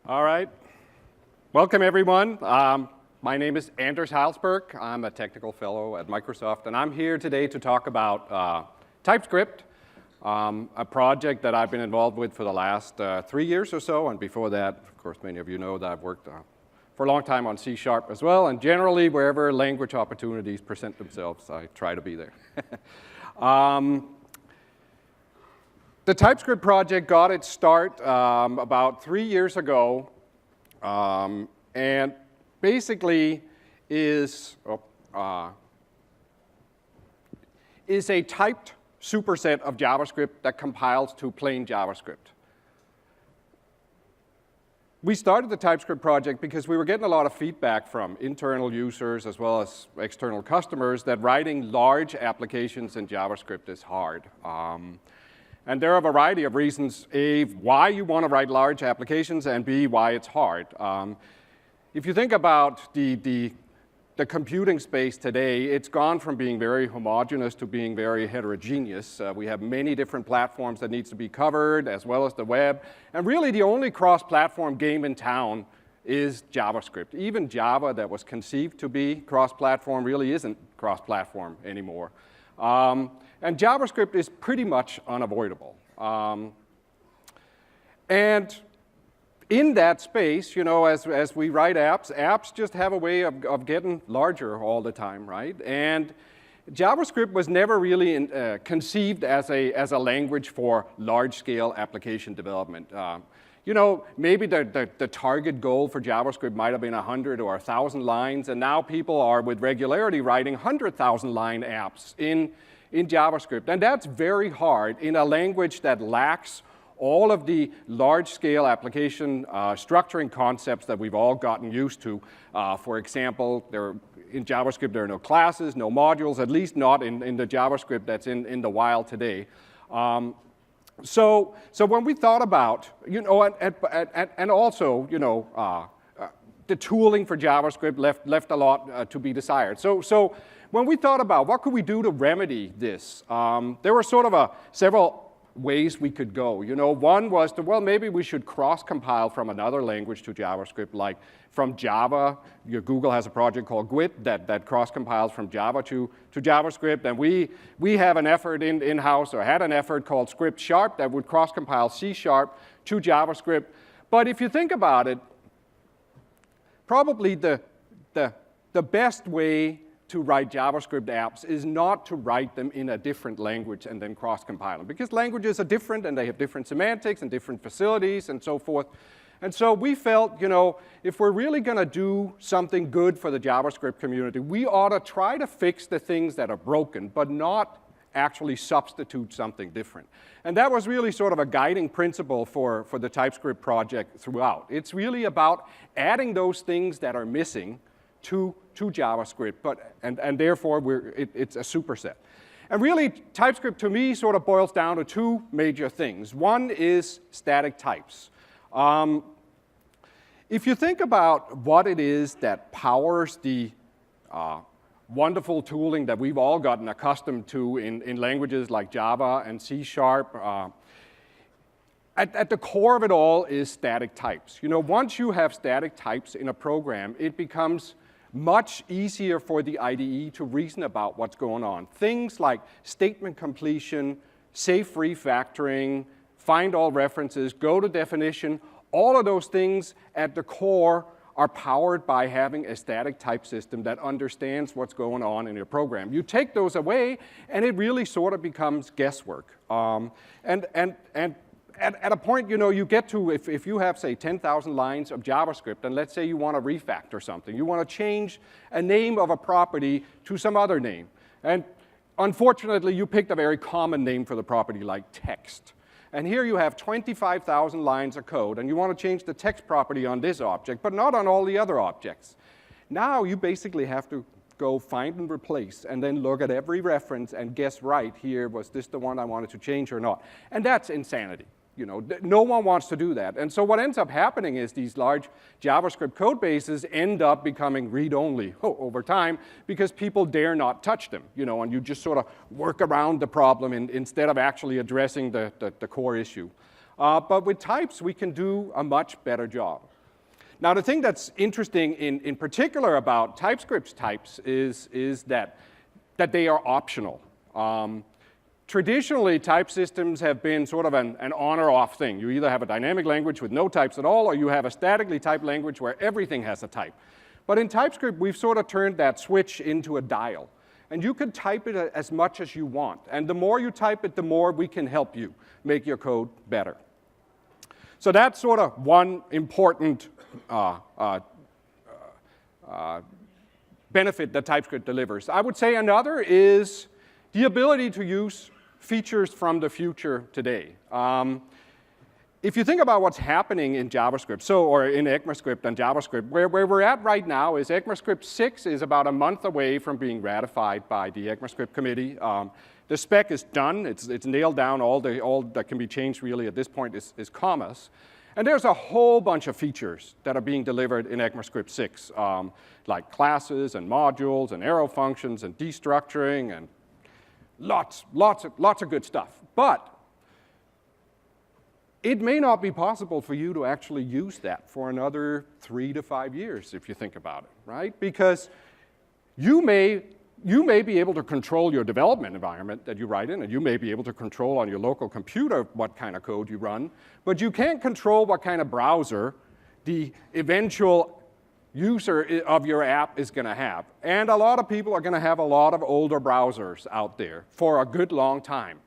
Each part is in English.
All right. Welcome, everyone. My name is Anders Heilsberg. I'm a technical fellow at Microsoft, and I'm here today to talk about TypeScript, a project that I've been involved with for the last 3 years or so. And before that, of course, many of you know that I've worked for a long time on C# as well. And generally, wherever language opportunities present themselves, I try to be there. The TypeScript project got its start about 3 years ago, and basically is a typed superset of JavaScript that compiles to plain JavaScript. We started the TypeScript project because we were getting a lot of feedback from internal users as well as external customers that writing large applications in JavaScript is hard. And there are a variety of reasons, A, why you want to write large applications, and B, why it's hard. If you think about the computing space today, it's gone from being very homogeneous to being very heterogeneous. We have many different platforms that needs to be covered, as well as the web. And really, the only cross-platform game in town is JavaScript. Even Java, that was conceived to be cross-platform, really isn't cross-platform anymore. And JavaScript is pretty much unavoidable. And in that space, you know, as we write apps just have a way of getting larger all the time, right? And JavaScript was never really conceived as a language for large-scale application development. You know, maybe the target goal for JavaScript might have been 100 or 1,000 lines, and now people are with regularity writing 100,000-line apps in JavaScript. And that's very hard in a language that lacks all of the large-scale application structuring concepts that we've all gotten used to. For example, in JavaScript there are no classes, no modules, at least not in the JavaScript that's in the wild today. So when we thought about, you know, and also, you know, the tooling for JavaScript left a lot to be desired. So when we thought about what could we do to remedy this, there were sort of several ways we could go. You know, one was to, well, maybe we should cross-compile from another language to JavaScript, like from Java. Google has a project called Gwt that cross-compiles from Java to JavaScript, and we have an effort in-house, or had an effort called Script Sharp that would cross-compile C# to JavaScript. But if you think about it, probably the best way to write JavaScript apps is not to write them in a different language and then cross-compile them, because languages are different and they have different semantics and different facilities and so forth. And so we felt, you know, if we're really going to do something good for the JavaScript community, we ought to try to fix the things that are broken, but not actually substitute something different. And that was really sort of a guiding principle for the TypeScript project throughout. It's really about adding those things that are missing to JavaScript, and therefore it's a superset. And really, TypeScript to me sort of boils down to two major things. One is static types. If you think about what it is that powers the wonderful tooling that we've all gotten accustomed to in languages like Java and C#, at the core of it all is static types. You know, once you have static types in a program, it becomes much easier for the IDE to reason about what's going on. Things like statement completion, safe refactoring, find all references, go to definition, all of those things at the core are powered by having a static type system that understands what's going on in your program. You take those away, and it really sort of becomes guesswork. At a point, you know, you get to, if you have, say, 10,000 lines of JavaScript, and let's say you want to refactor something. You want to change a name of a property to some other name. And unfortunately, you picked a very common name for the property, like text. And here you have 25,000 lines of code, and you want to change the text property on this object, but not on all the other objects. Now you basically have to go find and replace, and then look at every reference and guess right here, was this the one I wanted to change or not? And that's insanity. You know, no one wants to do that. And so what ends up happening is these large JavaScript code bases end up becoming read-only over time because people dare not touch them, you know, and you just sort of work around the problem instead of actually addressing the core issue. But with types, we can do a much better job. Now, the thing that's interesting in particular about TypeScript's types is that they are optional. Traditionally, type systems have been sort of an on or off thing. You either have a dynamic language with no types at all, or you have a statically typed language where everything has a type. But in TypeScript, we've sort of turned that switch into a dial. And you can type it as much as you want. And the more you type it, the more we can help you make your code better. So that's sort of one important benefit that TypeScript delivers. I would say another is the ability to use features from the future today. If you think about what's happening in JavaScript, or in ECMAScript and JavaScript, where we're at right now is ECMAScript 6 is about a month away from being ratified by the ECMAScript committee. The spec is done. It's nailed down. All that can be changed really at this point is commas. And there's a whole bunch of features that are being delivered in ECMAScript 6, like classes and modules and arrow functions and destructuring and lots of good stuff. But it may not be possible for you to actually use that for another 3 to 5 years, if you think about it, right? Because you may be able to control your development environment that you write in, and you may be able to control on your local computer what kind of code you run, but you can't control what kind of browser the eventual user of your app is going to have. And a lot of people are going to have a lot of older browsers out there for a good long time.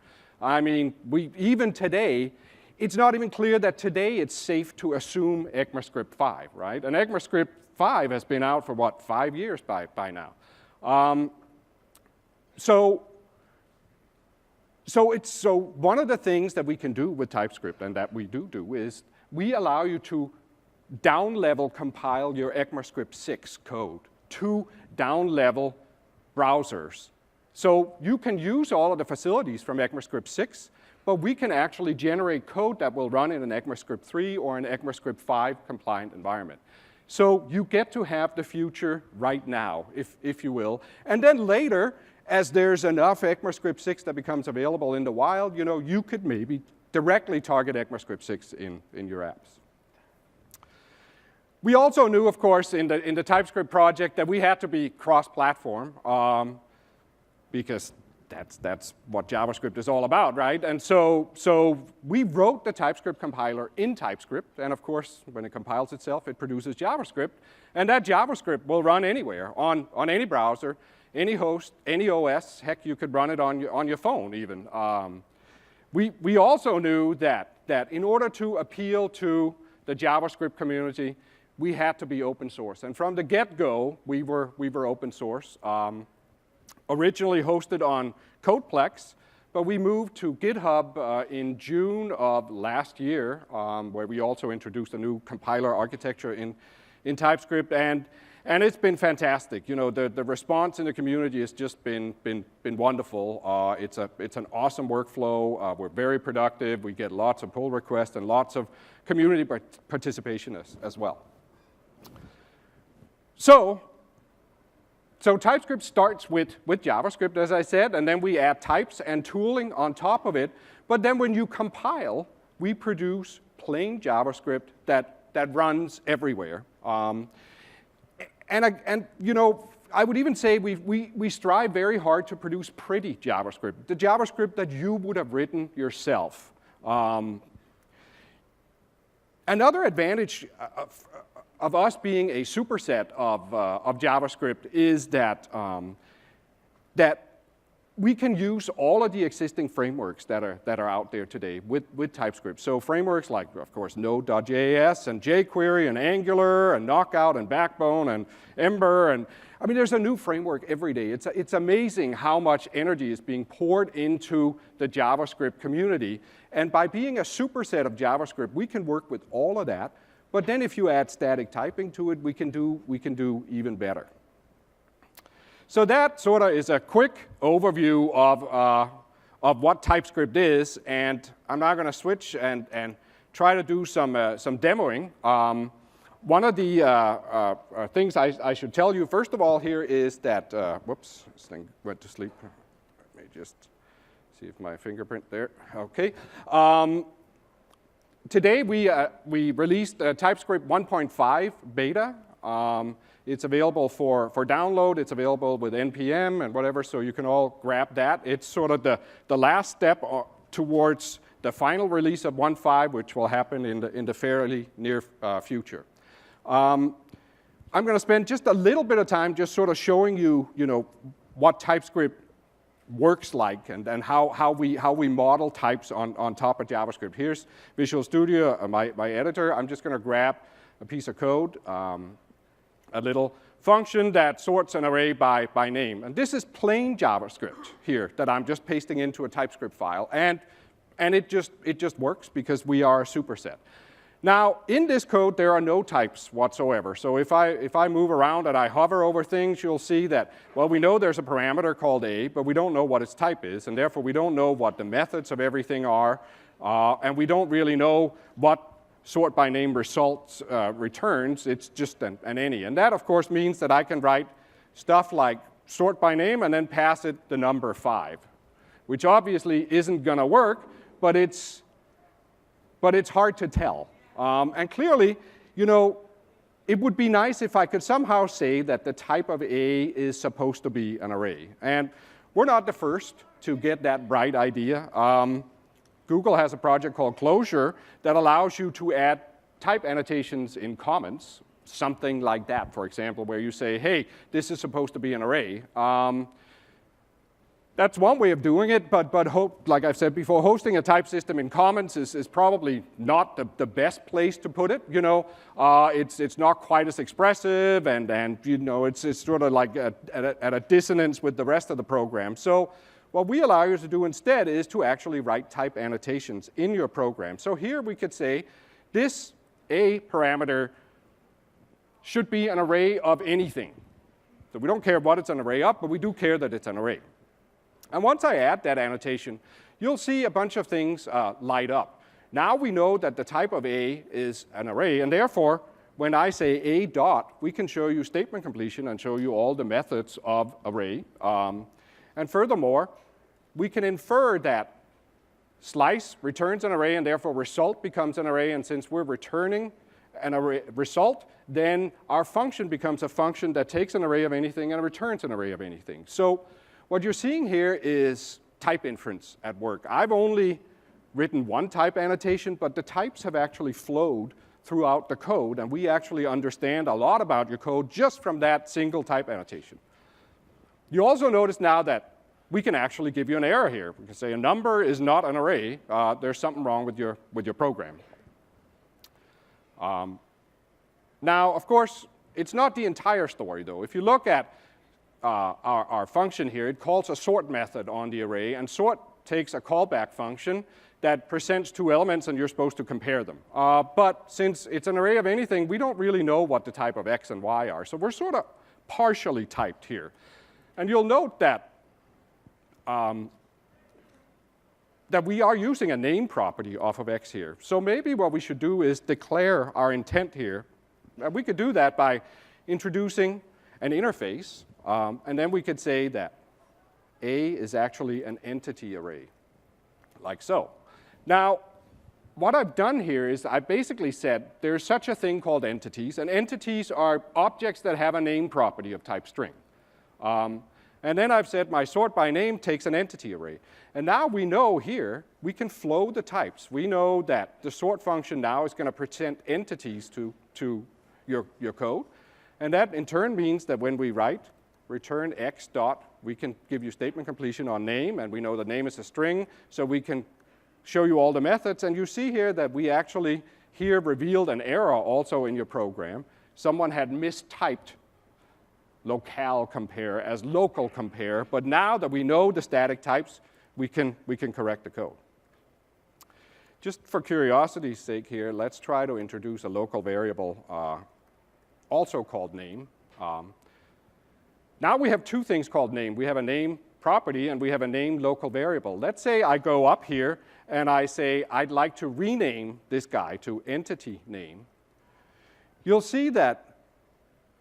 I mean, even today, it's not even clear that today it's safe to assume ECMAScript 5, right? And ECMAScript 5 has been out for, what, 5 years by now. So one of the things that we can do with TypeScript, and that we do, is we allow you to down-level compile your ECMAScript 6 code to down-level browsers. So you can use all of the facilities from ECMAScript 6, but we can actually generate code that will run in an ECMAScript 3 or an ECMAScript 5 compliant environment. So you get to have the future right now, if you will. And then later, as there's enough ECMAScript 6 that becomes available in the wild, you could maybe directly target ECMAScript 6 in your apps. We also knew, of course, in the TypeScript project that we had to be cross-platform because that's what JavaScript is all about, right? And so we wrote the TypeScript compiler in TypeScript, and of course, when it compiles itself, it produces JavaScript, and that JavaScript will run anywhere, on any browser, any host, any OS. Heck, you could run it on your phone even. We also knew that in order to appeal to the JavaScript community, we had to be open source, and from the get-go, we were open source. Originally hosted on CodePlex, but we moved to GitHub in June of last year, where we also introduced a new compiler architecture in TypeScript, and it's been fantastic. The response in the community has just been wonderful. It's an awesome workflow. We're very productive. We get lots of pull requests and lots of community participation as well. So TypeScript starts with JavaScript, as I said, and then we add types and tooling on top of it. But then when you compile, we produce plain JavaScript that runs everywhere. I would even say we strive very hard to produce pretty JavaScript, the JavaScript that you would have written yourself. Another advantage of us being a superset of JavaScript is that we can use all of the existing frameworks that are out there today with TypeScript. So frameworks like, of course, Node.js and jQuery and Angular and Knockout and Backbone and Ember. And I mean, there's a new framework every day. It's amazing how much energy is being poured into the JavaScript community. And by being a superset of JavaScript, we can work with all of that. But then if you add static typing to it, we can do even better. So that sort of is a quick overview of what TypeScript is, and I'm now going to switch and try to do some demoing. One of the things I should tell you, first of all, here is that, whoops, this thing went to sleep. Let me just see if my fingerprint there. Okay. today we released TypeScript 1.5 beta. It's available for download. It's available with NPM and whatever, so you can all grab that. It's sort of the last step towards the final release of 1.5, which will happen in the fairly near future. I'm going to spend just a little bit of time just sort of showing you, what TypeScript works like and how we model types on top of JavaScript. Here's Visual Studio, my editor. I'm just going to grab a piece of code, a little function that sorts an array by name. And this is plain JavaScript here that I'm just pasting into a TypeScript file. And it just works because we are a superset. Now, in this code, there are no types whatsoever. So if I move around and I hover over things, you'll see that, well, we know there's a parameter called a, but we don't know what its type is. And therefore, we don't know what the methods of everything are. And we don't really know what sort by name results returns. It's just an any. And that, of course, means that I can write stuff like sort by name and then pass it the number 5, which obviously isn't going to work, but it's hard to tell. And clearly, it would be nice if I could somehow say that the type of A is supposed to be an array. And we're not the first to get that bright idea. Google has a project called Closure that allows you to add type annotations in comments, something like that, for example, where you say, hey, this is supposed to be an array. That's one way of doing it, but like I've said before, hosting a type system in comments is probably not the best place to put it. It's not quite as expressive, and it's sort of like at a dissonance with the rest of the program. So what we allow you to do instead is to actually write type annotations in your program. So here we could say this A parameter should be an array of anything. So we don't care what it's an array of, but we do care that it's an array. And once I add that annotation, you'll see a bunch of things light up. Now we know that the type of A is an array, and therefore, when I say A dot, we can show you statement completion and show you all the methods of array. And furthermore, we can infer that slice returns an array, and therefore result becomes an array. And since we're returning an array result, then our function becomes a function that takes an array of anything and returns an array of anything. So what you're seeing here is type inference at work. I've only written one type annotation, but the types have actually flowed throughout the code, and we actually understand a lot about your code just from that single type annotation. You also notice now that we can actually give you an error here. We can say a number is not an array. There's something wrong with your program. Now, of course, it's not the entire story, though. If you look at our function here, it calls a sort method on the array, and sort takes a callback function that presents two elements, and you're supposed to compare them. But since it's an array of anything, we don't really know what the type of x and y are. So we're sort of partially typed here. And you'll note that that we are using a name property off of x here. So maybe what we should do is declare our intent here. And we could do that by introducing an interface, and then we could say that A is actually an entity array, like so. Now, what I've done here is I basically said there's such a thing called entities, and entities are objects that have a name property of type string. And then I've said my sort by name takes an entity array. And now we know here we can flow the types. We know that the sort function now is going to present entities to your code. And that in turn means that when we write return x dot, we can give you statement completion on name, and we know the name is a string, so we can show you all the methods. And you see here that we actually here revealed an error also in your program. Someone had mistyped locale compare as local compare, but now that we know the static types, we can correct the code. Just for curiosity's sake here, let's try to introduce a local variable also called name. Now we have two things called name. We have a name property and we have a name local variable. Let's say I go up here and I say I'd like to rename this guy to entity name. You'll see that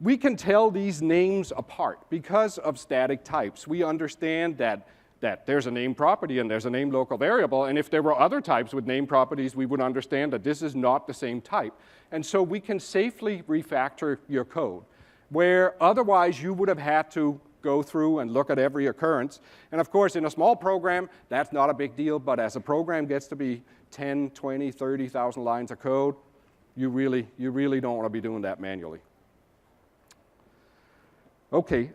we can tell these names apart because of static types. We understand that that there's a name property and there's a name local variable, and if there were other types with name properties, we would understand that this is not the same type. And so we can safely refactor your code, where otherwise you would have had to go through and look at every occurrence. And of course, in a small program, that's not a big deal, but as a program gets to be 10, 20, 30,000 lines of code, you really don't want to be doing that manually. Okay,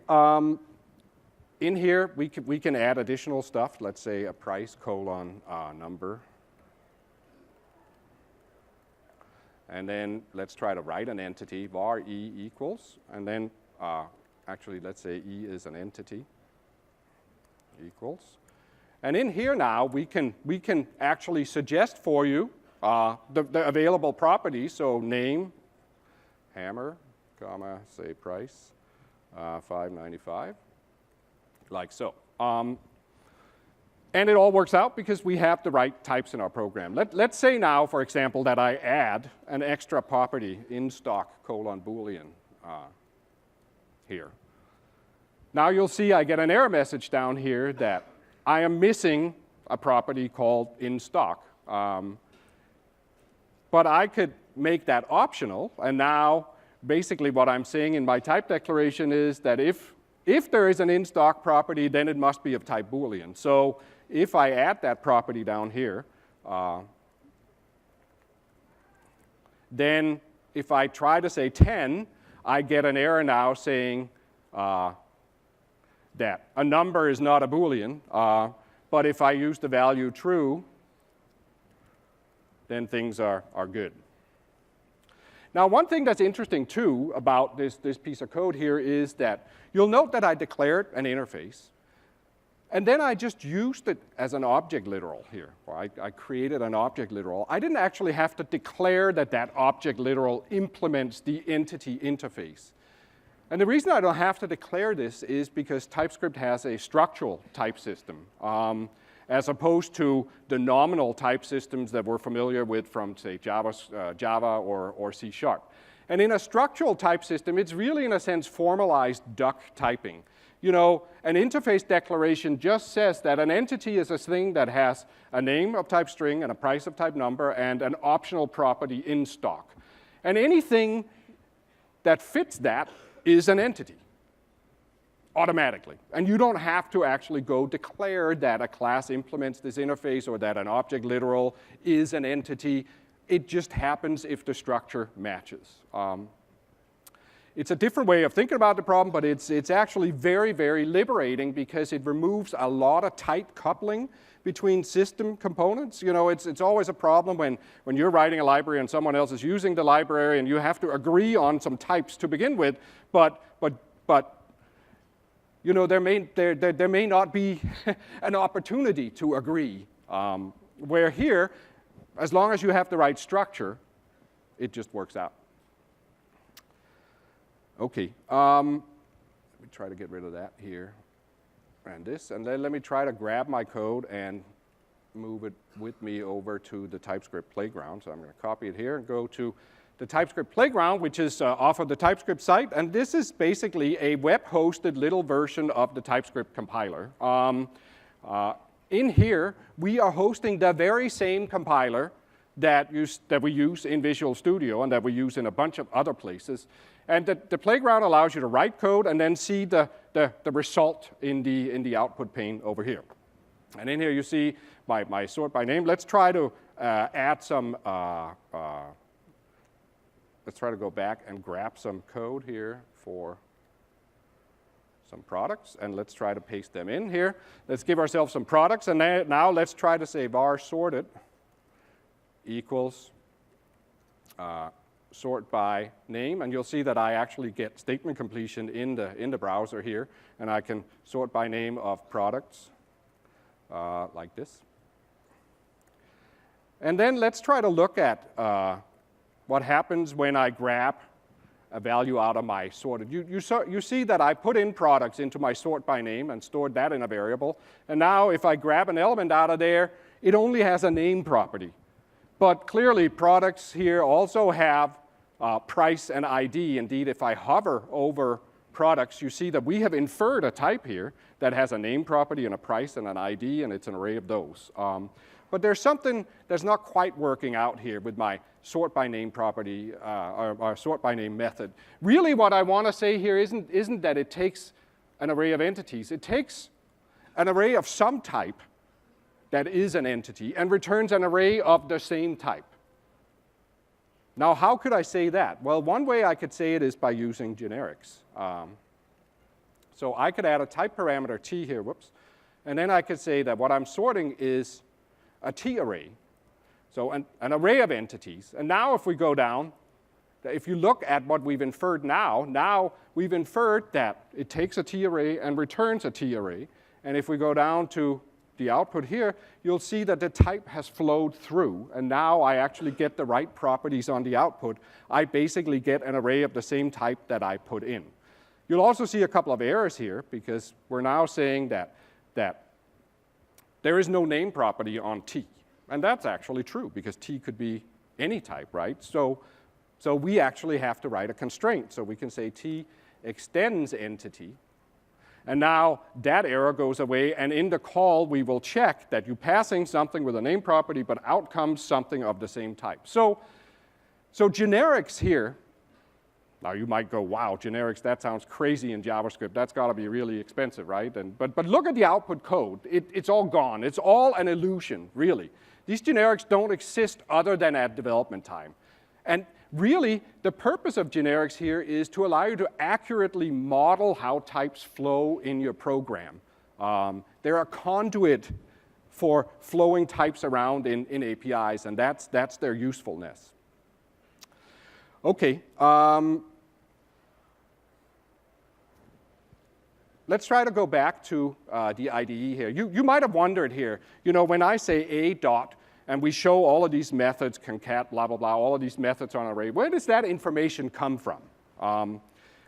in here, we can add additional stuff. Let's say a price colon number. And then let's try to write an entity, var e equals. And then actually, let's say e is an entity equals. And in here now, we can actually suggest for you the available properties. So name, hammer, comma, say price, $5.95. Like so. And it all works out because we have the right types in our program. Let's say now, for example, that I add an extra property in stock colon Boolean here. Now you'll see I get an error message down here that I am missing a property called in stock. But I could make that optional, and now basically what I'm saying in my type declaration is that if there is an in-stock property, then it must be of type Boolean. So if I add that property down here, then if I try to say 10, I get an error now saying that a number is not a Boolean. But if I use the value true, then things are good. Now, one thing that's interesting, too, about this piece of code here is that you'll note that I declared an interface, and then I just used it as an object literal here. Or I created an object literal. I didn't actually have to declare that that object literal implements the entity interface. And the reason I don't have to declare this is because TypeScript has a structural type system, as opposed to the nominal type systems that we're familiar with from, say, Java or C#. And in a structural type system, it's really, in a sense, formalized duck typing. You know, an interface declaration just says that an entity is a thing that has a name of type string and a price of type number and an optional property in stock. And anything that fits that is an entity automatically. And you don't have to actually go declare that a class implements this interface or that an object literal is an entity. It just happens if the structure matches. It's a different way of thinking about the problem, but it's actually very, very liberating because it removes a lot of tight coupling between system components. You know, it's always a problem when you're writing a library and someone else is using the library and you have to agree on some types to begin with, but you know, there may not be an opportunity to agree. Where here, as long as you have the right structure, it just works out. Okay, let me try to get rid of that here and this, and then let me try to grab my code and move it with me over to the TypeScript playground. So I'm going to copy it here and go to the TypeScript playground, which is off of the TypeScript site, and this is basically a web-hosted little version of the TypeScript compiler. In here, we are hosting the very same compiler that we use in Visual Studio and that we use in a bunch of other places. And the playground allows you to write code and then see the result in the output pane over here. And in here you see my sort by name. Let's try to add some, let's try to go back and grab some code here for some products, and let's try to paste them in here. Let's give ourselves some products, and now let's try to say var sorted equals sort by name, and you'll see that I actually get statement completion in the browser here, and I can sort by name of products like this. And then let's try to look at what happens when I grab a value out of my sorted. You see that I put in products into my sort by name and stored that in a variable. And now if I grab an element out of there, it only has a name property. But clearly, products here also have price and ID. Indeed, if I hover over products, you see that we have inferred a type here that has a name property and a price and an ID, and it's an array of those. But there's something that's not quite working out here with my sort by name property or sort by name method. Really what I want to say here isn't that it takes an array of entities. It takes an array of some type that is an entity and returns an array of the same type. Now, how could I say that? Well, one way I could say it is by using generics. So I could add a type parameter t here, whoops, and then I could say that what I'm sorting is a t array. So an array of entities. And now if we go down, if you look at what we've inferred now we've inferred that it takes a t array and returns a t array. And if we go down to the output here, you'll see that the type has flowed through, and now I actually get the right properties on the output. I basically get an array of the same type that I put in. You'll also see a couple of errors here, because we're now saying that there is no name property on t. And that's actually true, because t could be any type, right? So we actually have to write a constraint. So we can say t extends entity. And now that error goes away, and in the call we will check that you're passing something with a name property, but out comes something of the same type. So generics here, now you might go, wow, generics, that sounds crazy in JavaScript. That's got to be really expensive, right? But look at the output code. It's all gone. It's all an illusion, really. These generics don't exist other than at development time. And really, the purpose of generics here is to allow you to accurately model how types flow in your program. They're a conduit for flowing types around in APIs, and that's their usefulness. OK. Let's try to go back to the IDE here. You might have wondered here, when I say a dot, and we show all of these methods, concat, blah, blah, blah, all of these methods on an array, where does that information come from?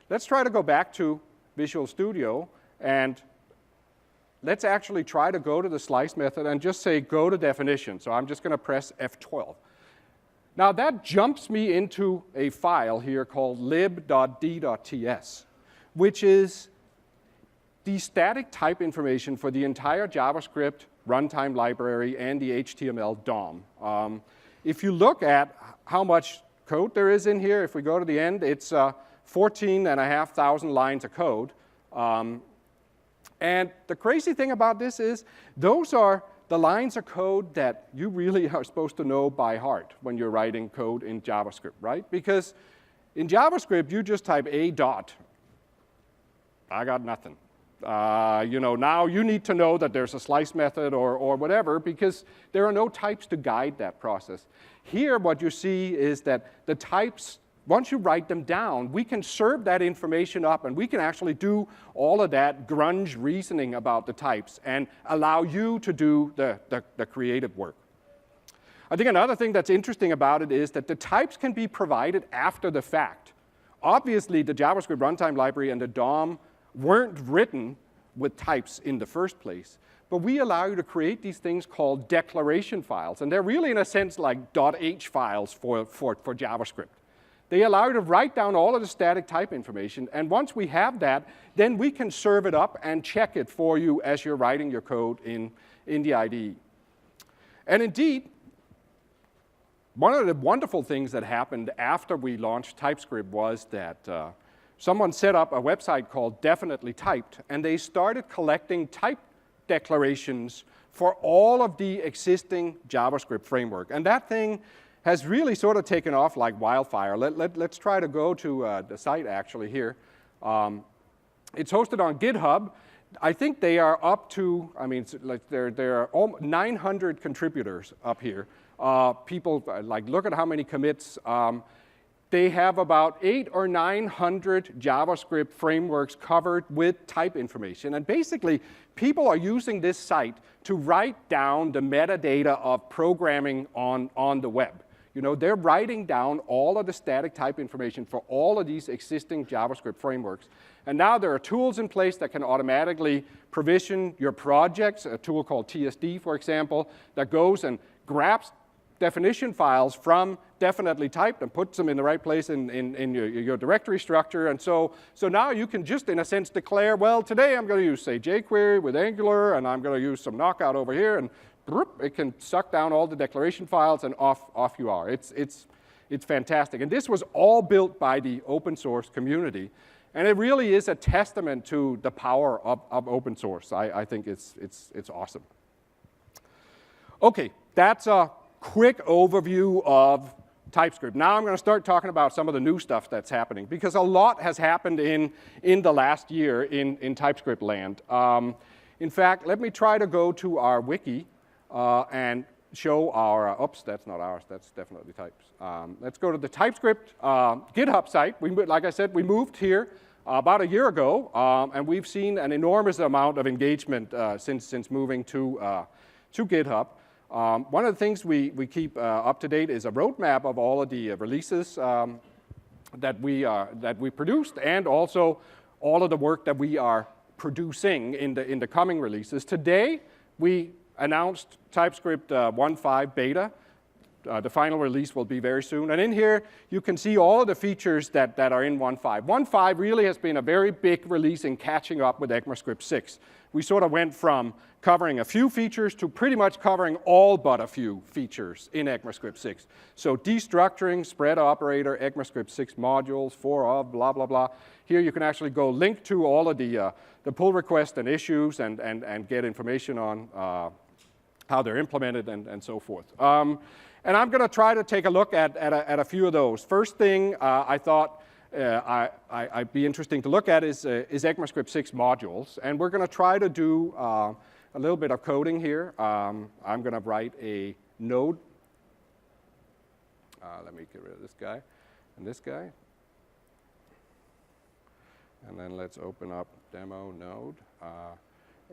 Let's try to go back to Visual Studio, and let's actually try to go to the slice method and just say go to definition. So I'm just going to press F12. Now that jumps me into a file here called lib.d.ts, which is the static type information for the entire JavaScript runtime library and the HTML DOM. If you look at how much code there is in here, if we go to the end, it's 14,500 lines of code. And the crazy thing about this is those are the lines of code that you really are supposed to know by heart when you're writing code in JavaScript, right? Because in JavaScript, you just type a dot. I got nothing. Now you need to know that there's a slice method or whatever, because there are no types to guide that process. Here, what you see is that the types, once you write them down, we can serve that information up, and we can actually do all of that grunge reasoning about the types and allow you to do the creative work. I think another thing that's interesting about it is that the types can be provided after the fact. Obviously, the JavaScript runtime library and the DOM weren't written with types in the first place. But we allow you to create these things called declaration files. And they're really, in a sense, like .h files for JavaScript. They allow you to write down all of the static type information. And once we have that, then we can serve it up and check it for you as you're writing your code in the IDE. And indeed, one of the wonderful things that happened after we launched TypeScript was that someone set up a website called Definitely Typed, and they started collecting type declarations for all of the existing JavaScript framework. And that thing has really sort of taken off like wildfire. Let's try to go to the site actually here. It's hosted on GitHub. I think they are up to, there are 900 contributors up here. People, look at how many commits. They have about 800 or 900 JavaScript frameworks covered with type information. And basically, people are using this site to write down the metadata of programming on the web. They're writing down all of the static type information for all of these existing JavaScript frameworks. And now there are tools in place that can automatically provision your projects, a tool called TSD, for example, that goes and grabs definition files from definitely typed and puts them in the right place in your directory structure. And so now you can just, in a sense, declare, well, today I'm going to use, say, jQuery with Angular, and I'm going to use some knockout over here, and it can suck down all the declaration files, and off you are. It's fantastic. And this was all built by the open source community. And it really is a testament to the power of open source. I think it's awesome. OK, that's a quick overview of TypeScript. Now I'm going to start talking about some of the new stuff that's happening, because a lot has happened in the last year in TypeScript land. In fact, let me try to go to our wiki and show our, oops, that's not ours, that's definitely Types. Let's go to the TypeScript GitHub site. Like I said, we moved here about a year ago, and we've seen an enormous amount of engagement since moving to GitHub. One of the things we keep up to date is a roadmap of all of the releases that we produced, and also all of the work that we are producing in the coming releases. Today, we announced TypeScript 1.5 beta. The final release will be very soon. And in here, you can see all of the features that are in 1.5. 1.5 really has been a very big release in catching up with ECMAScript 6. We sort of went from covering a few features to pretty much covering all but a few features in ECMAScript 6. So destructuring, spread operator, ECMAScript 6 modules, for of, blah, blah, blah. Here you can actually go link to all of the pull requests and issues and get information on how they're implemented and so forth. And I'm going to try to take a look at a few of those. First thing I thought I'd be interesting to look at is ECMAScript 6 modules. And we're going to try to do a little bit of coding here. I'm going to write a node. Let me get rid of this guy and this guy. And then let's open up demo node.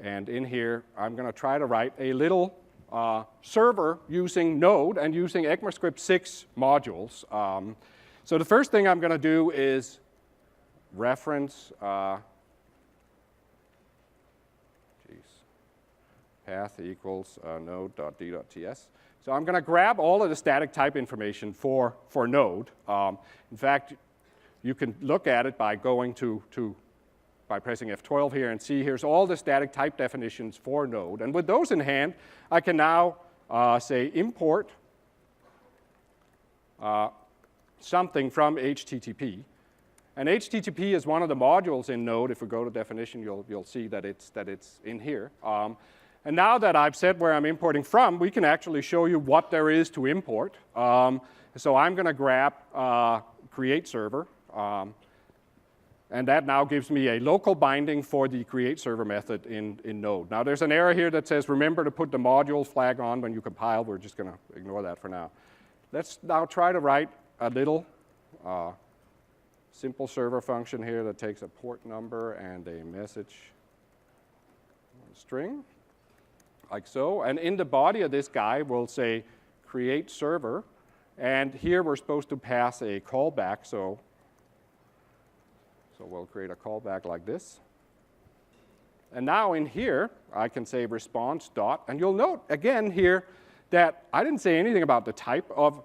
And in here, I'm going to try to write a little server using Node and using ECMAScript 6 modules. So the first thing I'm going to do is reference path equals node.d.ts. So I'm going to grab all of the static type information for Node. In fact, you can look at it by going by pressing F12 here and see here's all the static type definitions for Node. And with those in hand, I can now say import something from HTTP. And HTTP is one of the modules in Node. If we go to definition, you'll see that it's in here. And now that I've said where I'm importing from, we can actually show you what there is to import. So I'm going to grab create server. And that now gives me a local binding for the create server method in Node. Now there's an error here that says remember to put the module flag on when you compile. We're just going to ignore that for now. Let's now try to write a little simple server function here that takes a port number and a message string, like so. And in the body of this guy, we'll say create server. And here we're supposed to pass a callback. So we'll create a callback like this. And now in here, I can say response dot. And you'll note again here that I didn't say anything about the type of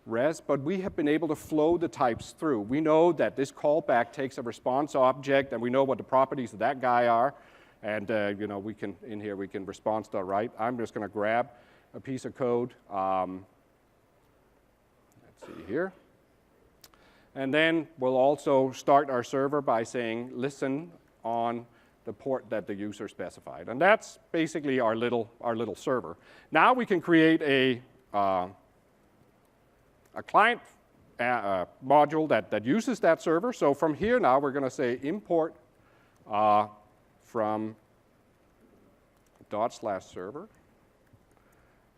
res, but we have been able to flow the types through. We know that this callback takes a response object, and we know what the properties of that guy are. And you know, we can in here we can response.write. I'm just going to grab a piece of code. Let's see here. And then we'll also start our server by saying listen on the port that the user specified. And that's basically our little server. Now we can create a client module that uses that server. So from here now we're going to say import from /server.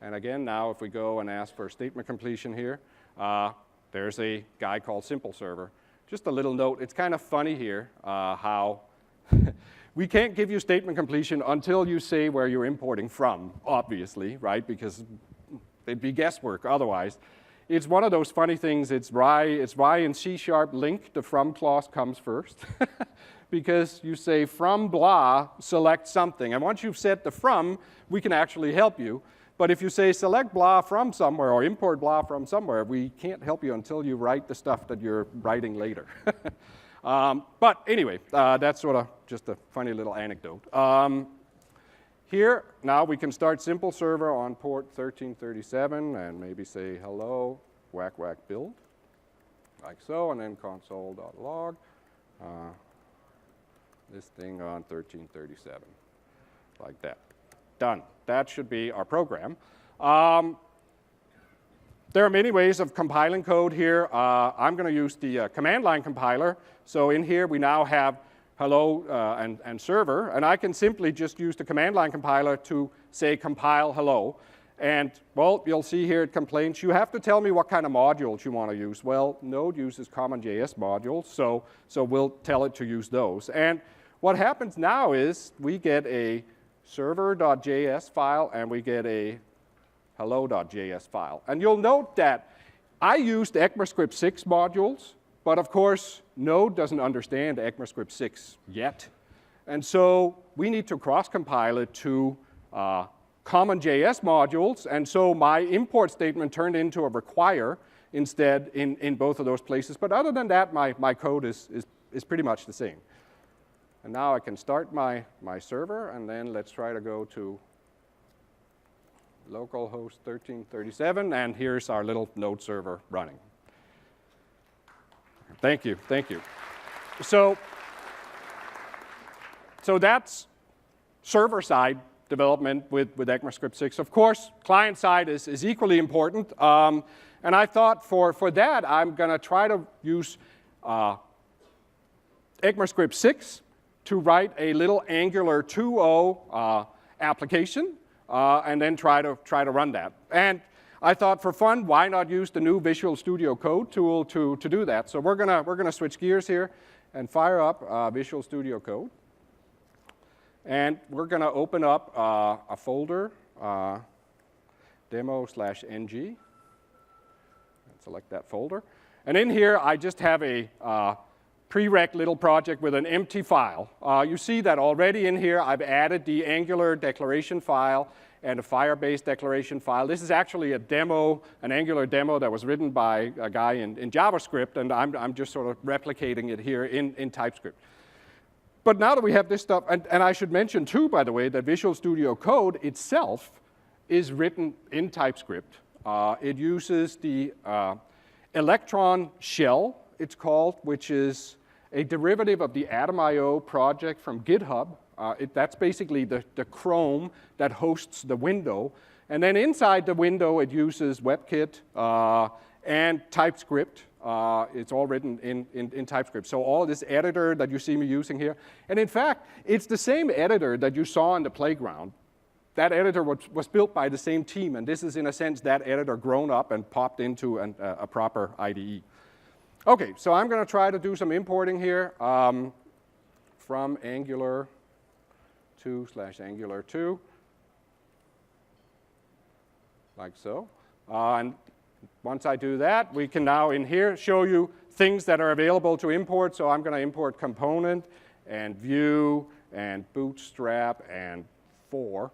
And again, now if we go and ask for statement completion here, there's a guy called simple server. Just a little note, it's kind of funny here how we can't give you statement completion until you say where you're importing from, obviously, right? Because it'd be guesswork otherwise. It's one of those funny things, it's why in C# link, the from clause comes first. Because you say from blah, select something. And once you've set the from, we can actually help you. But if you say select blah from somewhere or import blah from somewhere, we can't help you until you write the stuff that you're writing later. But anyway, that's sort of just a funny little anecdote. Here, now we can start simple server on port 1337 and maybe say hello, whack whack build, like so, and then console.log. This thing on 1337, like that. Done. That should be our program. There are many ways of compiling code here. I'm going to use the command line compiler. So in here, we now have hello and server. And I can simply just use the command line compiler to say compile hello. And, well, you'll see here it complains, you have to tell me what kind of modules you want to use. Well, Node uses CommonJS modules, so we'll tell it to use those. And what happens now is we get a server.js file and we get a hello.js file. And you'll note that I used ECMAScript 6 modules, but of course, Node doesn't understand ECMAScript 6 yet. And so we need to cross-compile it to CommonJS modules, and so my import statement turned into a require instead in both of those places. But other than that, my code is pretty much the same. And now I can start my server, and then let's try to go to localhost 1337, and here's our little Node server running. Thank you, thank you. So that's server-side development with ECMAScript 6. Of course, client-side is equally important. And I thought for that, I'm going to try to use ECMAScript 6 to write a little Angular 2.0 application, and then try to run that. And I thought for fun, why not use the new Visual Studio Code tool to do that? So we're gonna switch gears here and fire up Visual Studio Code. And we're going to open up a folder, demo/ng, and select that folder. And in here, I just have a prereq little project with an empty file. You see that already in here, I've added the Angular declaration file and a Firebase declaration file. This is actually a demo, an Angular demo that was written by a guy in JavaScript, and I'm just sort of replicating it here in TypeScript. But now that we have this stuff, and I should mention too, by the way, that Visual Studio Code itself is written in TypeScript. It uses the Electron shell, it's called, which is a derivative of the Atom.io project from GitHub. That's basically the Chrome that hosts the window. And then inside the window, it uses WebKit and TypeScript. It's all written in TypeScript. So all this editor that you see me using here, and in fact, it's the same editor that you saw in the playground. That editor was built by the same team, and this is, in a sense, that editor grown up and popped into a proper IDE. OK, so I'm going to try to do some importing here from Angular 2/Angular 2, like so. And once I do that, we can now in here show you things that are available to import. So I'm going to import component and view and bootstrap and for.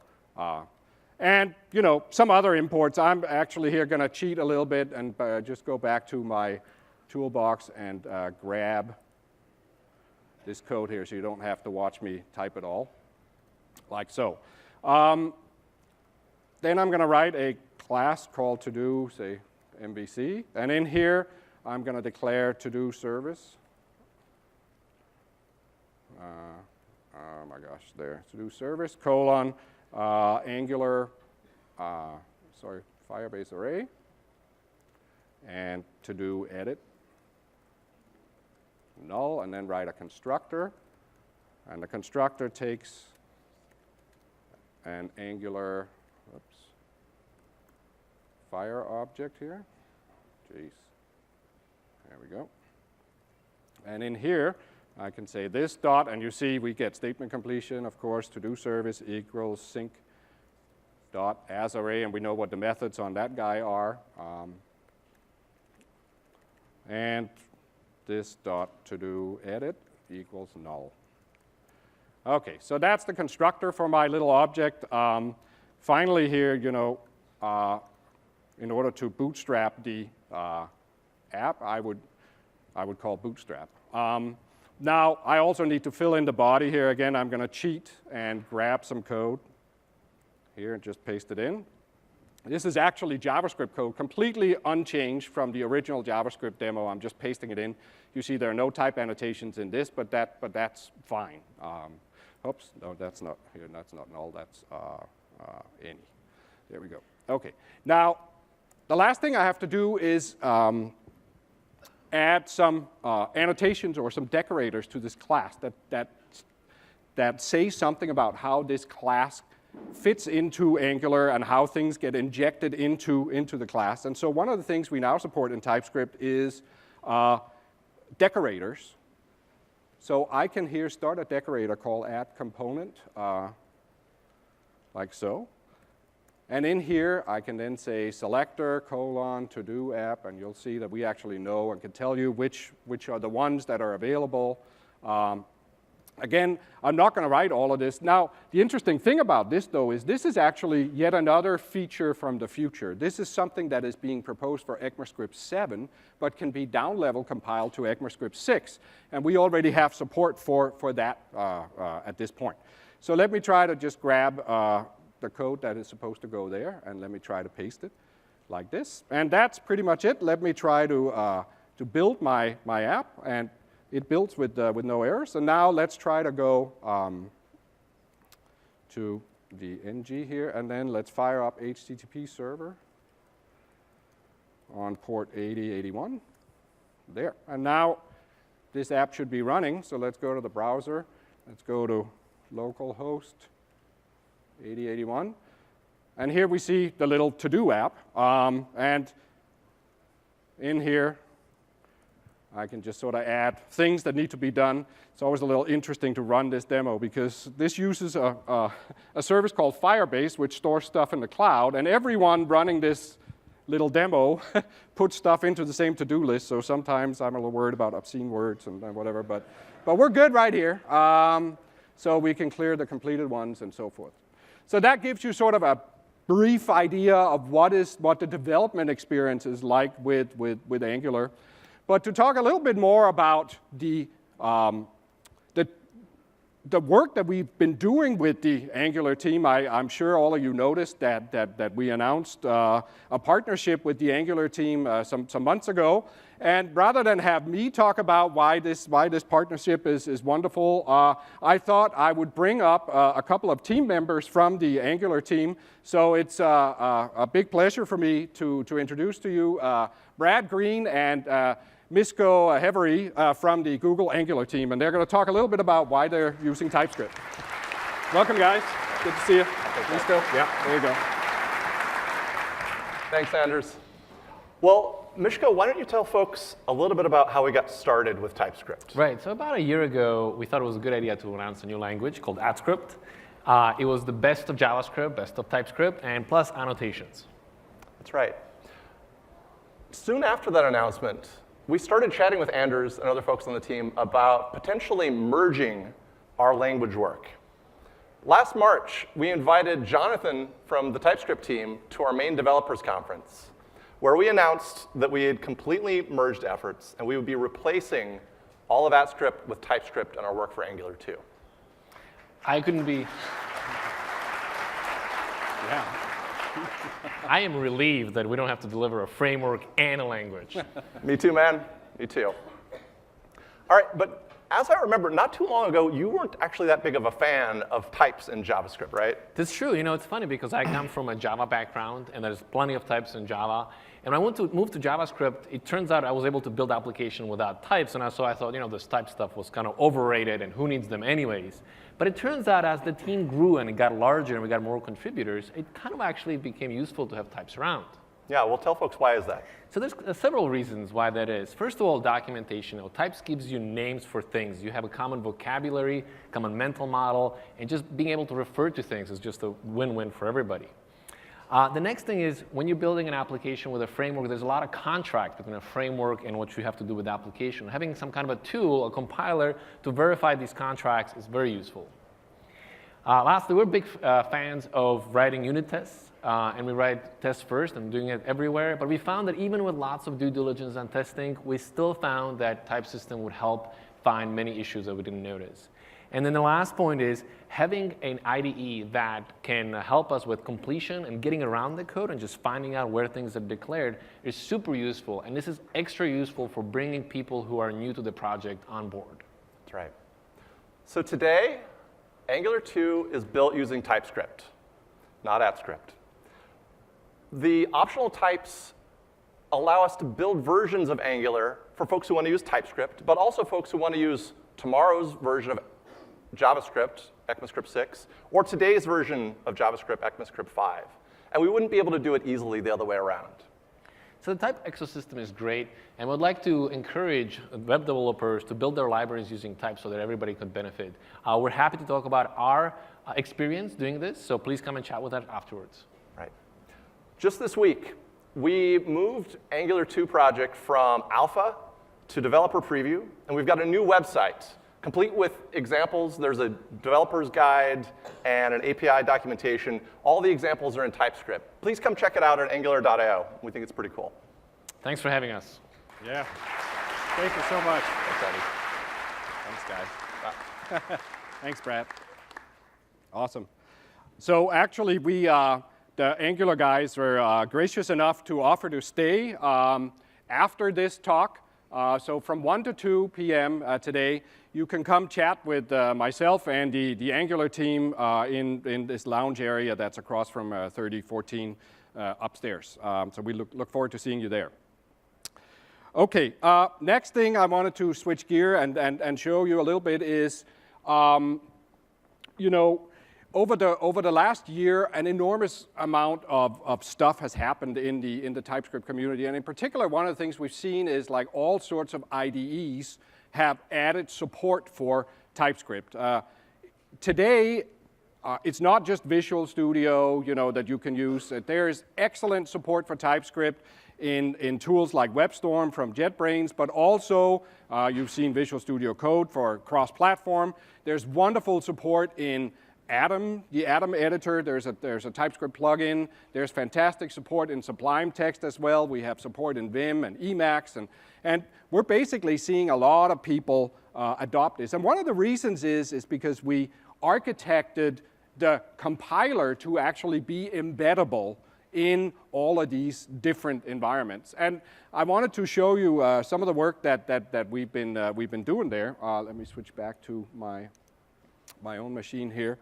And you know, some other imports. I'm actually here going to cheat a little bit and just go back to my toolbox and grab this code here so you don't have to watch me type it all, like so. Then I'm going to write a class called to-do, say, MVC. And in here, I'm going to declare to-do service. Oh my gosh, there. To-do service, colon, Angular, Firebase array, and to-do edit, null, and then write a constructor. And the constructor takes an Angular, Fire object here. Jeez. There we go. And in here, I can say this dot, and you see we get statement completion, of course, to-do service equals sync dot as array, and we know what the methods on that guy are. And this dot to-do edit equals null. OK, so that's the constructor for my little object. Finally here, you know, in order to bootstrap the app, I would call bootstrap. Now, I also need to fill in the body here. Again, I'm going to cheat and grab some code here and just paste it in. This is actually JavaScript code, completely unchanged from the original JavaScript demo. I'm just pasting it in. You see there are no type annotations in this, but that's fine. Oops, no, that's not here. That's not null. That's any. There we go. OK. Now, the last thing I have to do is add some annotations or some decorators to this class that say something about how this class fits into Angular and how things get injected into the class. And so one of the things we now support in TypeScript is decorators. So I can here start a decorator called add component, like so. And in here, I can then say selector, to do app, and you'll see that we actually know and can tell you which are the ones that are available. Again, I'm not going to write all of this. Now, the interesting thing about this, though, is this is actually yet another feature from the future. This is something that is being proposed for ECMAScript 7, but can be down-level compiled to ECMAScript 6. And we already have support for that at this point. So let me try to just grab the code that is supposed to go there, and let me try to paste it like this. And that's pretty much it. Let me try to build my app, and it builds with no errors. And now let's try to go to the ng here, and then let's fire up HTTP server on port 8081. There. And now this app should be running. So let's go to the browser. Let's go to localhost 8081. And here we see the little to-do app. And in here, I can just sort of add things that need to be done. It's always a little interesting to run this demo because this uses a service called Firebase, which stores stuff in the cloud. And everyone running this little demo puts stuff into the same to-do list. So sometimes I'm a little worried about obscene words and whatever. But we're good right here. So we can clear the completed ones and so forth. So that gives you sort of a brief idea of what the development experience is like with Angular. But to talk a little bit more about the work that we've been doing with the Angular team, I'm sure all of you noticed that we announced a partnership with the Angular team some months ago. And rather than have me talk about why this partnership is wonderful, I thought I would bring up a couple of team members from the Angular team. So it's a big pleasure for me to introduce to you Brad Green and Misko Hevery from the Google Angular team. And they're going to talk a little bit about why they're using TypeScript. Welcome, guys. Good to see you. Misko? Yeah, there you go. Thanks, Anders. Well, Misko, why don't you tell folks a little bit about how we got started with TypeScript? Right. So about a year ago, we thought it was a good idea to announce a new language called AdScript. It was the best of JavaScript, best of TypeScript, and plus annotations. That's right. Soon after that announcement, we started chatting with Anders and other folks on the team about potentially merging our language work. Last March, we invited Jonathan from the TypeScript team to our main developers conference, where we announced that we had completely merged efforts, and we would be replacing all of AdScript with TypeScript in our work for Angular 2. I couldn't be. Yeah. I am relieved that we don't have to deliver a framework and a language. Me too, man. Me too. All right, but as I remember, not too long ago, you weren't actually that big of a fan of types in JavaScript, right? That's true. You know, it's funny because I come from a Java background, and there's plenty of types in Java. And when I want to move to JavaScript, it turns out I was able to build application without types. And so I thought, you know, this type stuff was kind of overrated, and who needs them anyways? But it turns out as the team grew and it got larger and we got more contributors, it kind of actually became useful to have types around. Yeah, well, tell folks why is that? So there's several reasons why that is. First of all, documentation. Types gives you names for things. You have a common vocabulary, common mental model, and just being able to refer to things is just a win-win for everybody. The next thing is when you're building an application with a framework, there's a lot of contract between a framework and what you have to do with the application. Having some kind of a tool, a compiler, to verify these contracts is very useful. Lastly, we're big fans of writing unit tests. and we write tests first and doing it everywhere. But we found that even with lots of due diligence and testing, we still found that type system would help find many issues that we didn't notice. And then the last point is having an IDE that can help us with completion and getting around the code and just finding out where things are declared is super useful. And this is extra useful for bringing people who are new to the project on board. That's right. So today, Angular 2 is built using TypeScript, not AppScript. The optional types allow us to build versions of Angular for folks who want to use TypeScript, but also folks who want to use tomorrow's version of JavaScript, ECMAScript 6, or today's version of JavaScript, ECMAScript 5. And we wouldn't be able to do it easily the other way around. So the type ecosystem is great, and we'd like to encourage web developers to build their libraries using type so that everybody could benefit. We're happy to talk about our experience doing this, so please come and chat with us afterwards. Right. Just this week, we moved Angular 2 project from alpha to developer preview, and we've got a new website complete with examples. There's a developer's guide and an API documentation. All the examples are in TypeScript. Please come check it out at angular.io. We think it's pretty cool. Thanks for having us. Yeah. Thank you so much. Thanks, Andy. Thanks, guys. Thanks, Brad. Awesome. So actually, the Angular guys were gracious enough to offer to stay after this talk. So from 1 to 2 p.m. Today, you can come chat with myself and the Angular team in this lounge area that's across from 3014 upstairs. So we look forward to seeing you there. OK, next thing I wanted to switch gear and show you a little bit is, over the last year, an enormous amount of stuff has happened in the TypeScript community. And in particular, one of the things we've seen is like all sorts of IDEs have added support for TypeScript. Today, it's not just Visual Studio, that you can use. There is excellent support for TypeScript in tools like WebStorm from JetBrains, but also you've seen Visual Studio Code for cross-platform. There's wonderful support in Atom, the Atom editor. There's a TypeScript plugin. There's fantastic support in Sublime Text as well. We have support in Vim and Emacs, and we're basically seeing a lot of people adopt this. And one of the reasons is because we architected the compiler to actually be embeddable in all of these different environments. And I wanted to show you some of the work that we've been doing there. Let me switch back to my own machine here.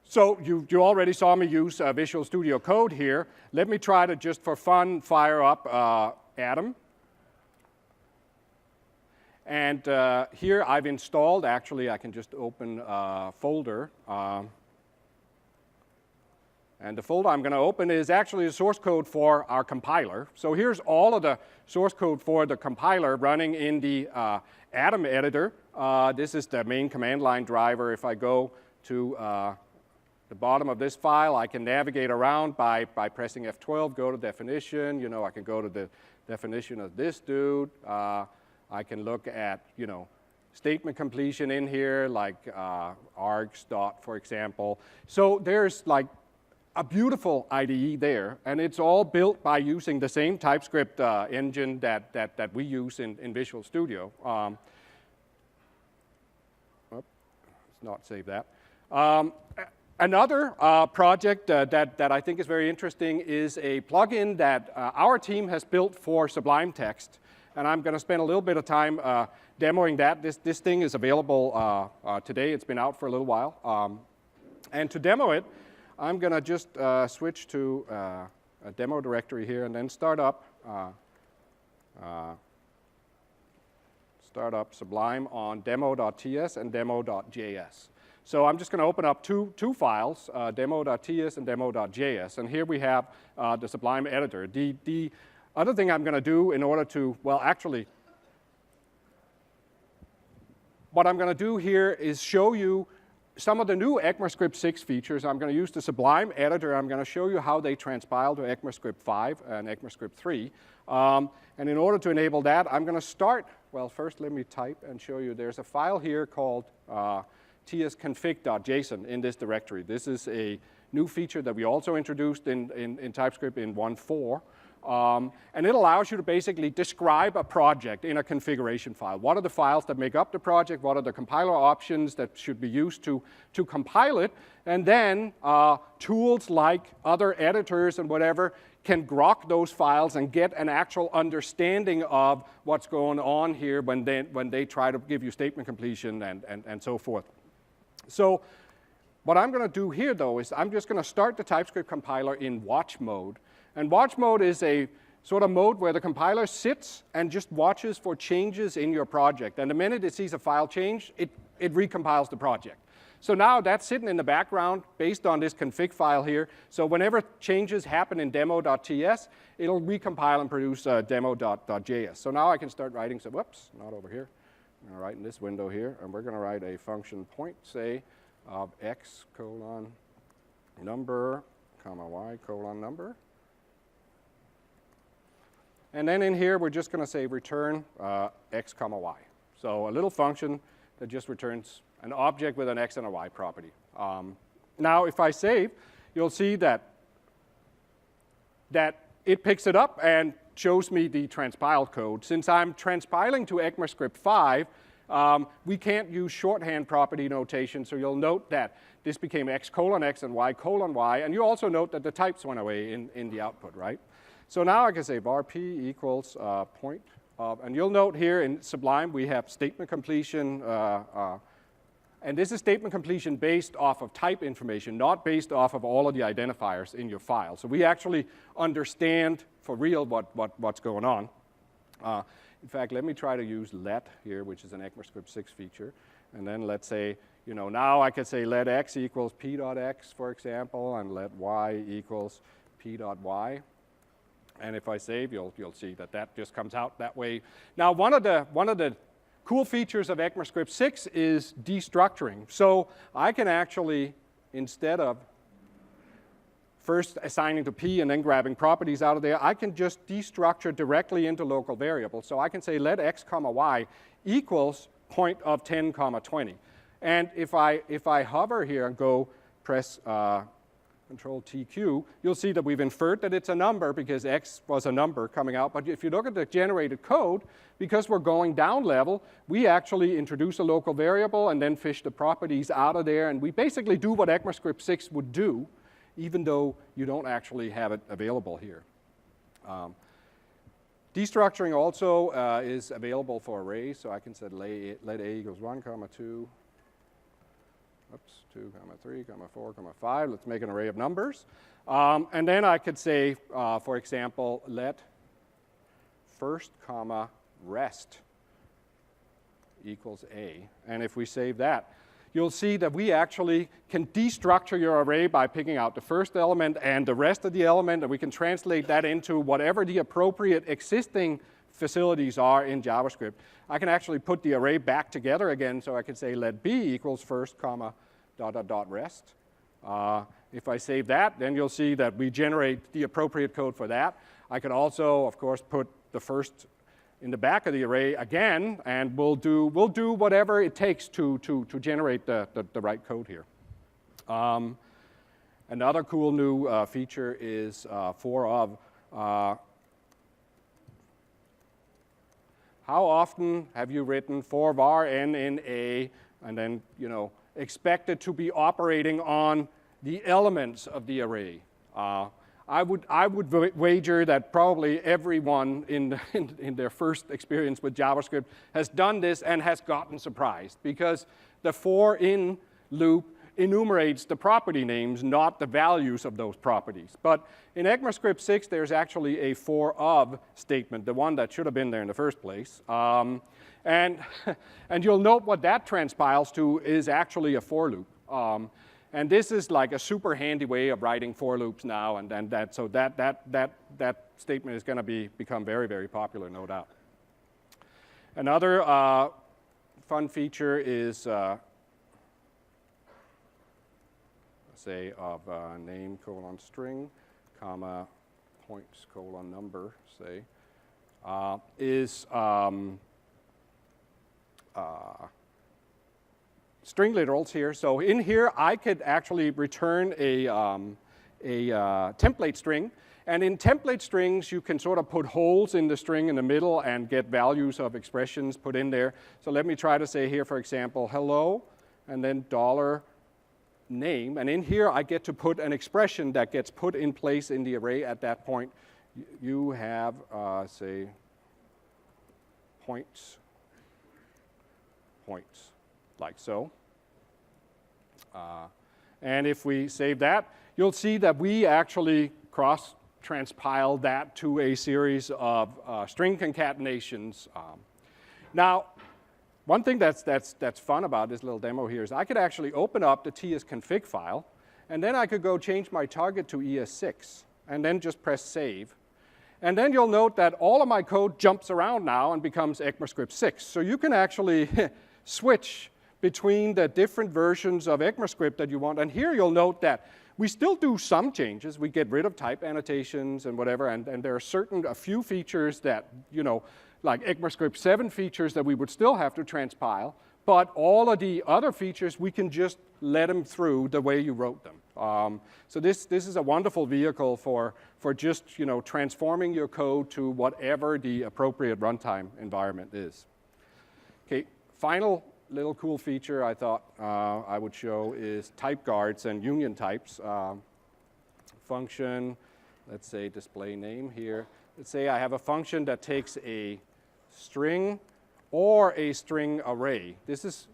So you already saw me use Visual Studio Code here. Let me try to just for fun fire up Atom. And here I've installed, actually I can just open a folder. And the folder I'm going to open is actually the source code for our compiler. So here's all of the source code for the compiler running in the Atom editor. This is the main command line driver. If I go to the bottom of this file, I can navigate around by pressing F12, go to definition. I can go to the definition of this dude. I can look at, statement completion in here, like args dot, for example. So there's like a beautiful IDE there, and it's all built by using the same TypeScript engine that we use in Visual Studio. Let's not save that. Another project that I think is very interesting is a plugin that our team has built for Sublime Text, and I'm going to spend a little bit of time demoing that. This thing is available today. It's been out for a little while. And to demo it, I'm going to just switch to a demo directory here and then start up Sublime on demo.ts and demo.js. So I'm just going to open up two files, demo.ts and demo.js. And here we have the Sublime editor. The other thing I'm going to do in order to, well, actually, what I'm going to do here is show you some of the new ECMAScript 6 features. I'm going to use the Sublime editor. I'm going to show you how they transpile to ECMAScript 5 and ECMAScript 3. And in order to enable that, I'm going to start, well, first let me type and show you. There's a file here called tsconfig.json in this directory. This is a new feature that we also introduced in TypeScript in 1.4. And it allows you to basically describe a project in a configuration file. What are the files that make up the project? What are the compiler options that should be used to compile it? And then tools like other editors and whatever can grok those files and get an actual understanding of what's going on here when they try to give you statement completion and so forth. So what I'm going to do here, though, is I'm just going to start the TypeScript compiler in watch mode. And watch mode is a sort of mode where the compiler sits and just watches for changes in your project. And the minute it sees a file change, it recompiles the project. So now that's sitting in the background based on this config file here. So whenever changes happen in demo.ts, it'll recompile and produce demo.js. So now I can start writing some, whoops, not over here. I'm going to write in this window here, and we're going to write a function point, say, of x colon number, comma y colon number. And then in here, we're just going to say return x comma y. So a little function that just returns an object with an x and a y property. Now, if I save, you'll see that it picks it up and shows me the transpiled code. Since I'm transpiling to ECMAScript 5, we can't use shorthand property notation, so you'll note that this became x colon x and y colon y, and you also note that the types went away in the output, right? So now I can say var p equals point of, and you'll note here in Sublime we have statement completion, and this is statement completion based off of type information, not based off of all of the identifiers in your file. So we actually understand for real what's going on. In fact, let me try to use let here, which is an ECMAScript 6 feature. And then let's say, now I could say let x equals p.x, for example, and let y equals p.y. And if I save, you'll see that just comes out that way. Now, one of the cool features of ECMAScript 6 is destructuring. So I can actually, instead of first assigning to p and then grabbing properties out of there, I can just destructure directly into local variables. So I can say let x comma y equals point of 10 comma 20. And if I hover here and go press Control TQ, you'll see that we've inferred that it's a number because x was a number coming out. But if you look at the generated code, because we're going down level, we actually introduce a local variable and then fish the properties out of there. And we basically do what ECMAScript 6 would do, even though you don't actually have it available here. Destructuring also is available for arrays. So I can say let a equals 1 comma 2. Oops, 2, comma 3, comma 4, comma 5. Let's make an array of numbers. And then I could say, for example, let first comma rest equals a. And if we save that, you'll see that we actually can destructure your array by picking out the first element and the rest of the element, and we can translate that into whatever the appropriate existing facilities are in JavaScript. I can actually put the array back together again, so I can say let b equals first comma dot dot dot rest. If I save that, then you'll see that we generate the appropriate code for that. I could also, of course, put the first in the back of the array again, and we'll do whatever it takes to generate the right code here. Another cool new feature is for of. How often have you written for var n in a, and then expect it to be operating on the elements of the array? I would wager that probably everyone in their first experience with JavaScript has done this and has gotten surprised, because the for in loop enumerates the property names, not the values of those properties. But in ECMAScript 6, there's actually a for of statement, the one that should have been there in the first place. And you'll note what that transpiles to is actually a for loop. And this is like a super handy way of writing for loops now, and that statement is going to become very, very popular, no doubt. Another fun feature is say of name colon string, comma points colon number, say, is string literals here. So in here, I could actually return a template string. And in template strings, you can sort of put holes in the string in the middle and get values of expressions put in there. So let me try to say here, for example, hello, and then $name. And in here, I get to put an expression that gets put in place in the array at that point. You have, say, points, like so. And if we save that, you'll see that we actually transpile that to a series of string concatenations. Now, one thing that's fun about this little demo here is I could actually open up the tsconfig file, and then I could go change my target to ES6, and then just press save. And then you'll note that all of my code jumps around now and becomes ECMAScript 6. So you can actually switch between the different versions of ECMAScript that you want. And here you'll note that we still do some changes. We get rid of type annotations and whatever, and there are a few features that, like ECMAScript 7 features that we would still have to transpile, but all of the other features, we can just let them through the way you wrote them. So this is a wonderful vehicle for just, transforming your code to whatever the appropriate runtime environment is. Okay, final little cool feature I thought I would show is type guards and union types. Function, let's say display name here. Let's say I have a function that takes a string or a string array. This is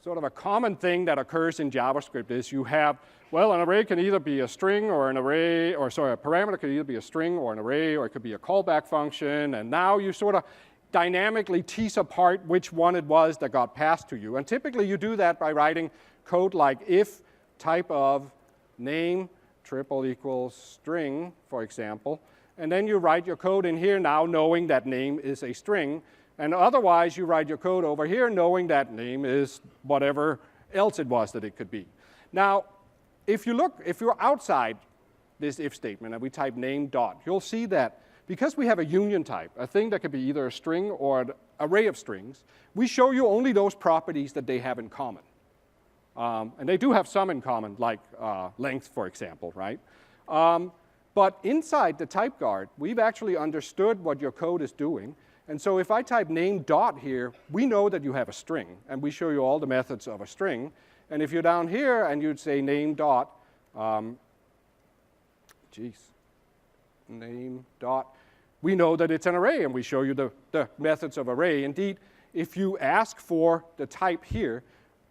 sort of a common thing that occurs in JavaScript is you have, well, an array can either be a string or an array, or sorry, a parameter could either be a string or an array, or it could be a callback function, and now you sort of dynamically tease apart which one it was that got passed to you. And typically you do that by writing code like if type of name triple equals string, for example, and then you write your code in here now knowing that name is a string, and otherwise you write your code over here knowing that name is whatever else it was that it could be. Now, if you're outside this if statement and we type name dot, you'll see that because we have a union type, a thing that could be either a string or an array of strings, we show you only those properties that they have in common. And they do have some in common, like length, for example, right? But inside the type guard, we've actually understood what your code is doing. And so if I type name dot here, we know that you have a string, and we show you all the methods of a string. And if you're down here and you'd say name dot, name dot, we know that it's an array, and we show you the methods of array. Indeed, if you ask for the type here,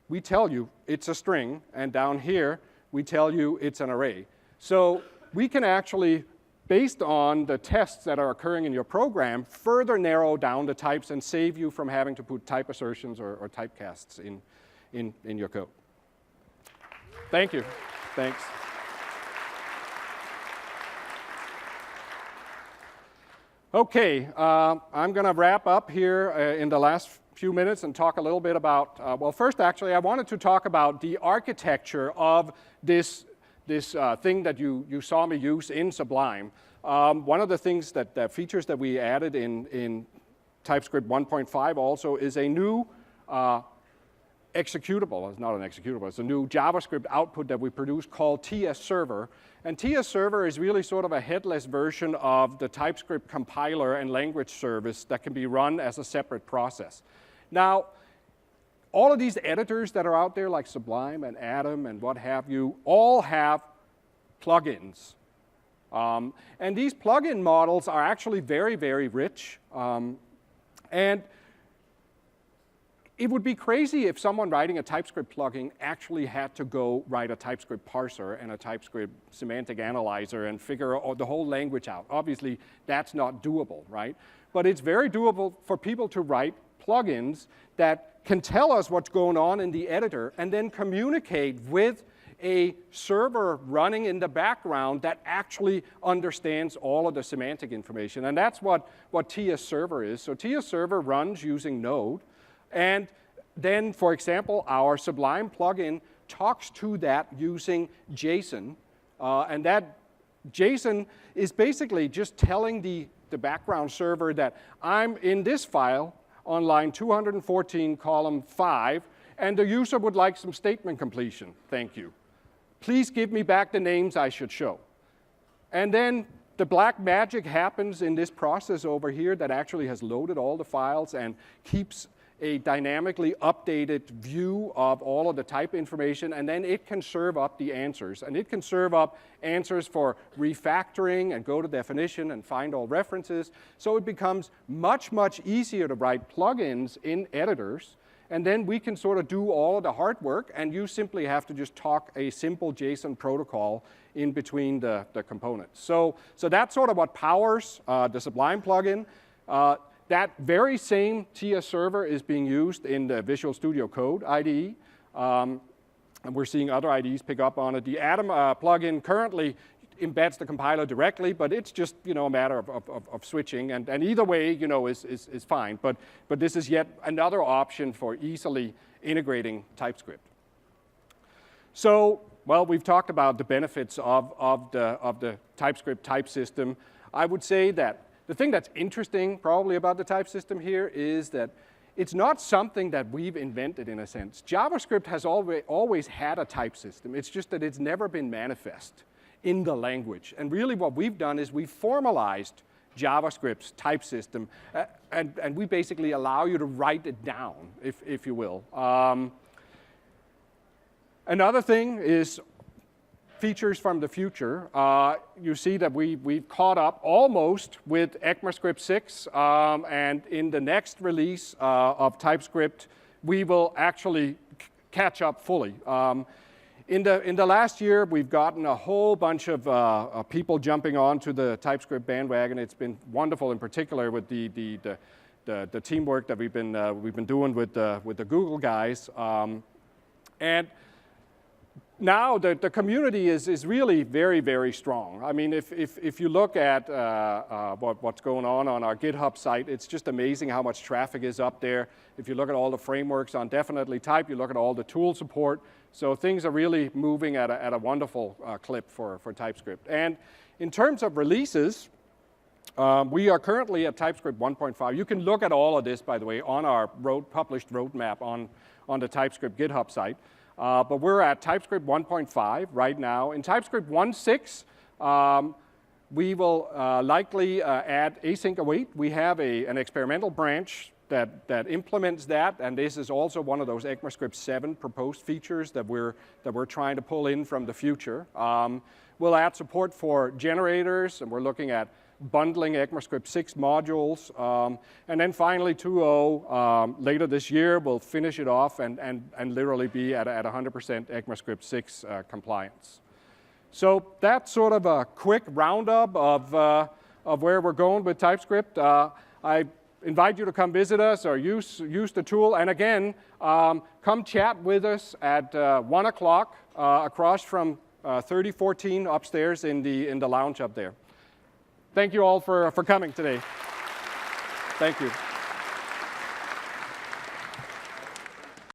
we tell you it's a string, and down here, we tell you it's an array. So we can actually, based on the tests that are occurring in your program, further narrow down the types and save you from having to put type assertions or typecasts in your code. Thank you. Thanks. Okay, I'm going to wrap up here in the last few minutes and talk a little bit about, well, first, actually, I wanted to talk about the architecture of this thing that you saw me use in Sublime. One of the things that features that we added in TypeScript 1.5 also is a new executable. It's not an executable. It's a new JavaScript output that we produce called TS Server. And TS Server is really sort of a headless version of the TypeScript compiler and language service that can be run as a separate process. Now, all of these editors that are out there, like Sublime and Atom and what have you, all have plugins. And these plugin models are actually very, very rich. And it would be crazy if someone writing a TypeScript plugin actually had to go write a TypeScript parser and a TypeScript semantic analyzer and figure the whole language out. Obviously, that's not doable, right? But it's very doable for people to write plugins that can tell us what's going on in the editor and then communicate with a server running in the background that actually understands all of the semantic information. And that's what TS Server is. So TS Server runs using Node. And then, for example, our Sublime plugin talks to that using JSON. And that JSON is basically just telling the background server that I'm in this file on line 214, column 5, and the user would like some statement completion. Thank you. Please give me back the names I should show. And then the black magic happens in this process over here that actually has loaded all the files and keeps a dynamically updated view of all of the type information, and then it can serve up the answers. And it can serve up answers for refactoring and go to definition and find all references. So it becomes much, much easier to write plugins in editors, and then we can sort of do all of the hard work, and you simply have to just talk a simple JSON protocol in between the components. So that's sort of what powers the Sublime plugin. That very same TS server is being used in the Visual Studio Code IDE, and we're seeing other IDEs pick up on it. The Atom plugin currently embeds the compiler directly, but it's just a matter of switching, and either way is fine. But this is yet another option for easily integrating TypeScript. So, well, we've talked about the benefits of the TypeScript type system. I would say that the thing that's interesting probably about the type system here is that it's not something that we've invented in a sense. JavaScript has always had a type system. It's just that it's never been manifest in the language. And really what we've done is we've formalized JavaScript's type system, and we basically allow you to write it down, if you will. Another thing is features from the future. You see that we've caught up almost with ECMAScript 6, and in the next release of TypeScript, we will actually catch up fully. In the last year, we've gotten a whole bunch of people jumping onto the TypeScript bandwagon. It's been wonderful, in particular with the teamwork that we've been doing with the Google guys, and now the community is really very, very strong. I mean, if you look at what's going on our GitHub site, it's just amazing how much traffic is up there. If you look at all the frameworks on Definitely Type, you look at all the tool support. So things are really moving at a wonderful clip for TypeScript. And in terms of releases, we are currently at TypeScript 1.5. You can look at all of this, by the way, on our published roadmap on the TypeScript GitHub site. But we're at TypeScript 1.5 right now. In TypeScript 1.6, we will likely add async await. We have an experimental branch that implements that, and this is also one of those ECMAScript 7 proposed features that we're trying to pull in from the future. We'll add support for generators, and we're looking at bundling ECMAScript 6 modules. And then finally 2.0, later this year, we'll finish it off and literally be at 100% ECMAScript 6 compliance. So that's sort of a quick roundup of where we're going with TypeScript. I invite you to come visit us or use the tool. And again, come chat with us at 1 o'clock across from 3014 upstairs in the lounge up there. Thank you all for coming today. Thank you.